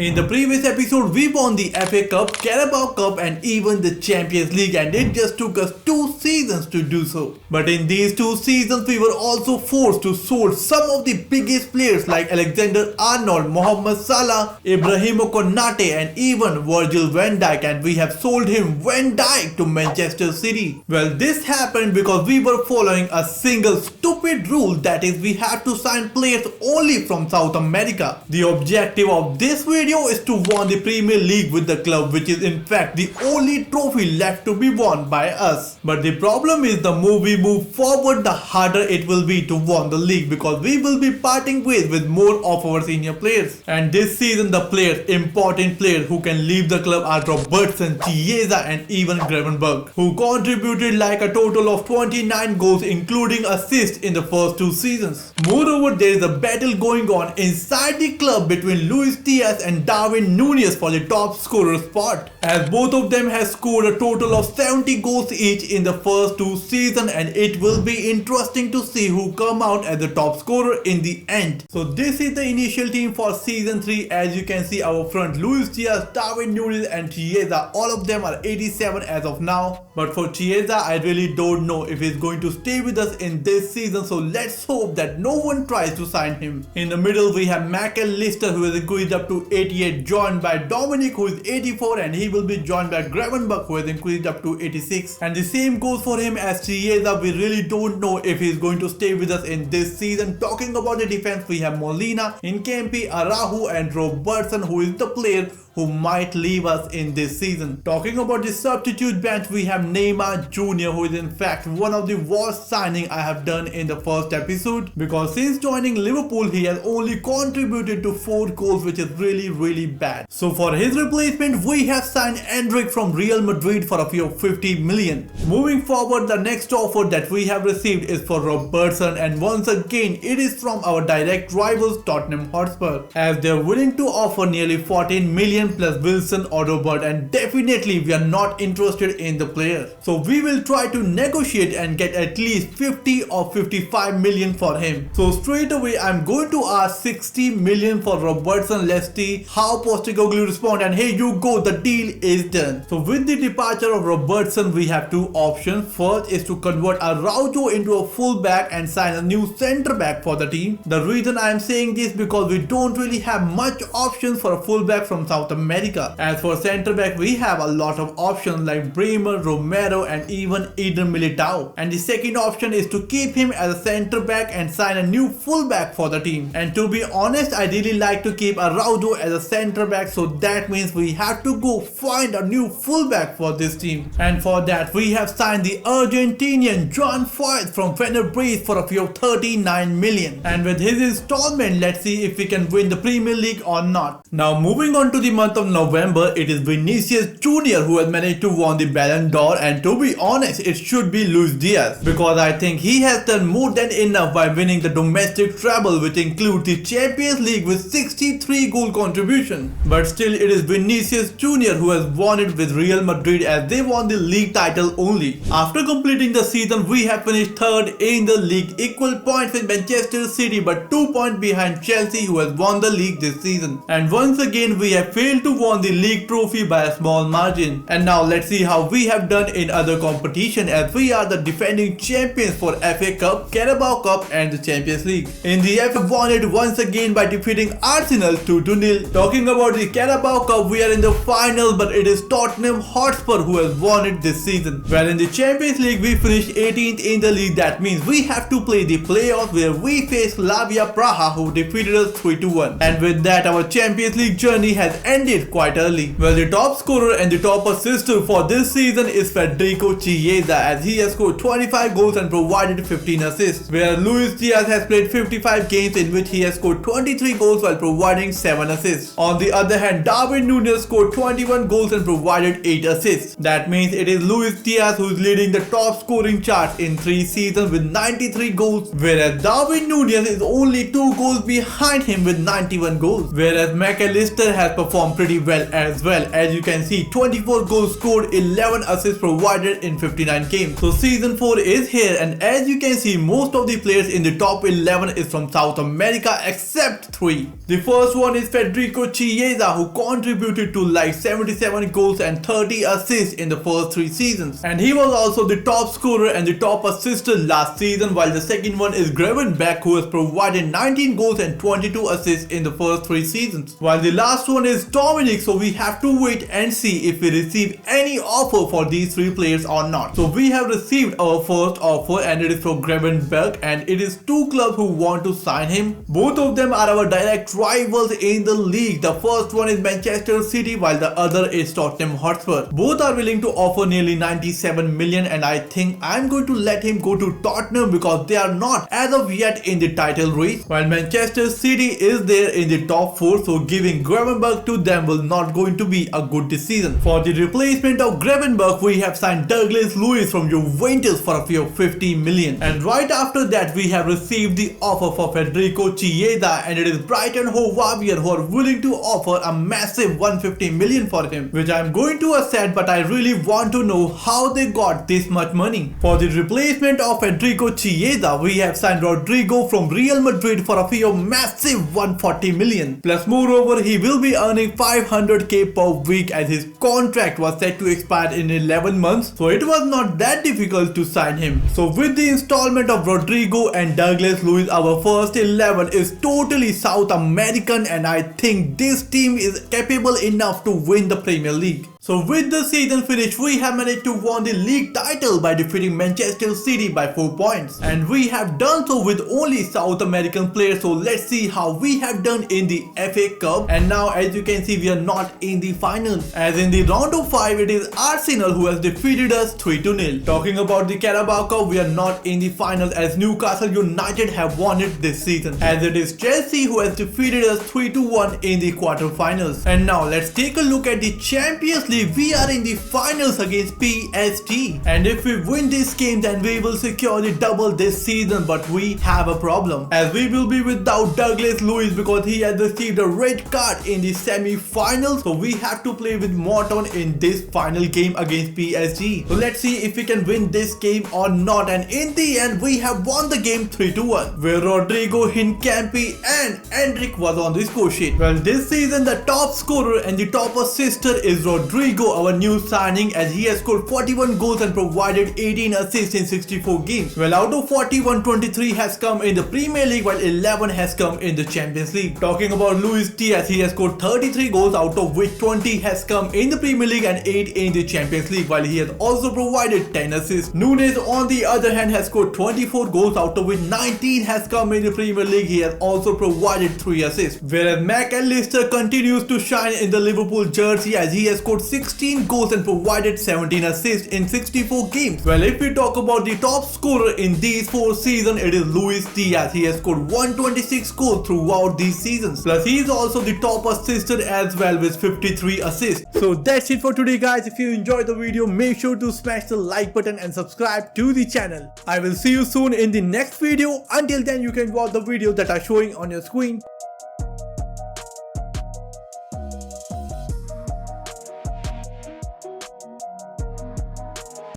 In the previous episode, we won the FA Cup, Carabao Cup and even the Champions League, and it just took us 2 seasons to do so. But in these 2 seasons, we were also forced to sold some of the biggest players like Alexander-Arnold, Mohamed Salah, Ibrahima Konate and even Virgil van Dijk, and we have sold him Van Dijk to Manchester City. Well, this happened because we were following a single stupid rule, that is we had to sign players only from South America. The objective of this video is to win the Premier League with the club, which is in fact the only trophy left to be won by us. But the problem is the more we move forward, the harder it will be to win the league, because we will be parting ways with more of our senior players. And this season the important players who can leave the club are Robertson, Chiesa and even Gravenberch, who contributed like a total of 29 goals including assists in the first 2 seasons. Moreover, there is a battle going on inside the club between Luis Diaz and Darwin Núñez for the top scorer spot, as both of them have scored a total of 70 goals each in the first 2 seasons, and it will be interesting to see who come out as the top scorer in the end. So this is the initial team for season 3. As you can see, our front Luis Diaz, Darwin Núñez and Chiesa, all of them are 87 as of now. But for Chiesa, I really don't know if he's going to stay with us in this season, so let's hope that no one tries to sign him. In the middle we have McAllister, who has increased up to 88, joined by Dominic, who is 84, and he will be joined by Gravenberch, who has increased up to 86. And the same goes for him as Chiesa. We really don't know if he's going to stay with us in this season. Talking about the defense, we have Molina, Nkempe, Araujo and Robertson, who is the player who might leave us in this season. Talking about the substitute bench, we have Neymar Jr., who is in fact one of the worst signing I have done in the first episode, because since joining Liverpool he has only contributed to 4 goals, which is really bad. So for his replacement we have signed Endrick from Real Madrid for a fee of 50 million. Moving forward, the next offer that we have received is for Robertson, and once again it is from our direct rivals Tottenham Hotspur, as they are willing to offer nearly 14 million plus Wilson or Robert, and definitely we are not interested in the player. So we will try to negotiate and get at least 50 or 55 million for him. So straight away I'm going to ask 60 million for Robertson. Let's see how Postecoglou respond, and here you go, the deal is done. So with the departure of Robertson we have 2 options. First is to convert Araujo into a fullback and sign a new centre back for the team. The reason I am saying this because we don't really have much options for a fullback from South America. As for centre back, we have a lot of options like Bremer, Romero and even Eden Militao. And the second option is to keep him as a centre back and sign a new fullback for the team. And to be honest, I really like to keep Araujo as a centre back, so that means we have to go find a new fullback for this team. And for that we have signed the Argentinian John Foyth from Fenerbahce for a fee of 39 million. And with his installment, let's see if we can win the Premier League or not. Now moving on to the month of November, it is Vinicius Jr. who has managed to win the Ballon d'Or, and to be honest it should be Luis Diaz, because I think he has done more than enough by winning the domestic treble, which includes the Champions League with 63 goal contribution. But still it is Vinicius Jr. who has won it with Real Madrid, as they won the league title only. After completing the season we have finished 3rd in the league, equal points with Manchester City but 2 points behind Chelsea, who has won the league this season. And once again we have failed to win the league trophy by a small margin. And now let's see how we have done in other competition, as we are the defending champions for FA Cup, Carabao Cup and the Champions League. In the FA won it once again by defeating Arsenal 2-0. Talking about the Carabao Cup, we are in the final, but it is Tottenham Hotspur who has won it this season. While in the Champions League we finished 18th in the league. That means we have to play the playoffs, where we face Slavia Praha, who defeated us 3-1. And with that our Champions League journey has ended quite early. Well, the top scorer and the top assister for this season is Federico Chiesa, as he has scored 25 goals and provided 15 assists, where Luis Diaz has played 55 games in which he has scored 23 goals while providing 7 assists. On the other hand, Darwin Núñez scored 21 goals and provided 8 assists. That means it is Luis Diaz who is leading the top scoring chart in 3 seasons with 93 goals, whereas Darwin Núñez is only 2 goals behind him with 91 goals, whereas McAllister has performed pretty well as well. As you can see, 24 goals scored, 11 assists provided in 59 games. So season 4 is here, and as you can see, most of the players in the top 11 is from South America except 3. The first one is Federico Federico Chiesa, who contributed to like 77 goals and 30 assists in the first 3 seasons. And he was also the top scorer and the top assister last season, while the second one is Gravenberch, who has provided 19 goals and 22 assists in the first 3 seasons. While the last one is Dominic, so we have to wait and see if we receive any offer for these 3 players or not. So we have received our first offer and it is for Gravenberch, and it is 2 clubs who want to sign him. Both of them are our direct rivals in the league. The first one is Manchester City while the other is Tottenham Hotspur. Both are willing to offer nearly 97 million, and I think I'm going to let him go to Tottenham because they are not as of yet in the title race, while Manchester City is there in the top 4, so giving Gravenberch to them will not going to be a good decision. For the replacement of Gravenberch, we have signed Douglas Luiz from Juventus for a fee of 50 million, and right after that we have received the offer for Federico Chiesa, and it is Brighton Hove Albion who are willing to offer a massive 150 million for him, which I am going to accept, but I really want to know how they got this much money. For the replacement of Federico Chiesa, we have signed Rodrigo from Real Madrid for a fee of massive 140 million. Plus moreover, he will be earning 500k per week as his contract was set to expire in 11 months, so it was not that difficult to sign him. So with the installment of Rodrigo and Douglas Luiz, our first 11 is totally South American, and I think this team is capable enough to win the Premier League. So with the season finished, we have managed to win the league title by defeating Manchester City by 4 points. And we have done so with only South American players, so let's see how we have done in the FA Cup. And now as you can see, we are not in the finals, as in the round of 5 it is Arsenal who has defeated us 3-0. Talking about the Carabao Cup, we are not in the finals as Newcastle United have won it this season, as it is Chelsea who has defeated us 3-1 in the quarterfinals. And now let's take a look at the Champions League. We are in the finals against PSG, and if we win this game then we will secure the double this season, but we have a problem as we will be without Douglas Luiz because he has received a red card in the semi-finals, so we have to play with Morton in this final game against PSG. So let's see if we can win this game or not, and in the end we have won the game 3-1 where Rodrigo, Hincapie and Endrick was on the score sheet. Well, this season the top scorer and the top assister is Rodrigo, our new signing, as he has scored 41 goals and provided 18 assists in 64 games. Well, out of 41, 23 has come in the Premier League while 11 has come in the Champions League. Talking about Luis Diaz, he has scored 33 goals, out of which 20 has come in the Premier League and 8 in the Champions League, while he has also provided 10 assists. Nunes on the other hand has scored 24 goals, out of which 19 has come in the Premier League. He has also provided 3 assists, whereas McAllister continues to shine in the Liverpool jersey as he has scored 16 goals and provided 17 assists in 64 games. Well, if we talk about the top scorer in these 4 seasons, it is Luis Diaz. He has scored 126 goals throughout these seasons. Plus, he is also the top assister as well with 53 assists. So that's it for today, guys. If you enjoyed the video, make sure to smash the like button and subscribe to the channel. I will see you soon in the next video. Until then, you can watch the videos that are showing on your screen.